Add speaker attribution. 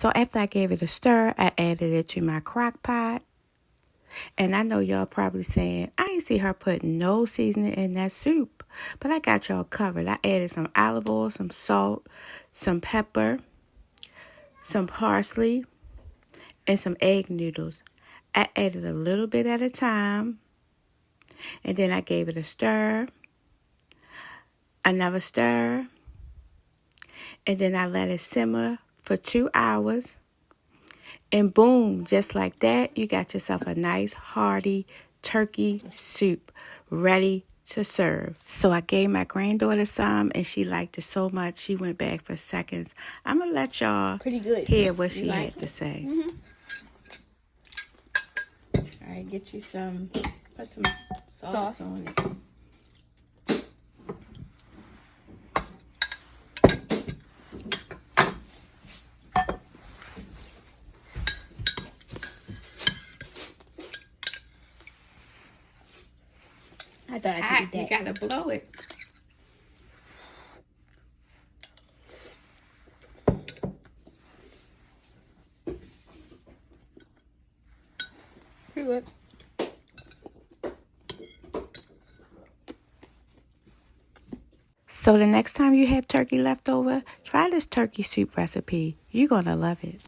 Speaker 1: So after I gave it a stir, I added it to my crock pot. And I know y'all probably saying, I ain't see her put no seasoning in that soup. But I got y'all covered. I added some olive oil, some salt, some pepper, some parsley, and some egg noodles. I added a little bit at a time. And then I gave it a stir, another stir. And then I let it simmer for 2 hours. And boom, just like that, you got yourself a nice hearty turkey soup ready to serve. So I gave my granddaughter some and she liked it so much she went back for seconds. I'm going to let y'all hear what she had to say. All right, get you some, put some sauce on it.
Speaker 2: I thought I could eat that.
Speaker 1: You gotta blow it.
Speaker 2: Pretty good.
Speaker 1: So the next time you have turkey left over, try this turkey soup recipe. You're gonna love it.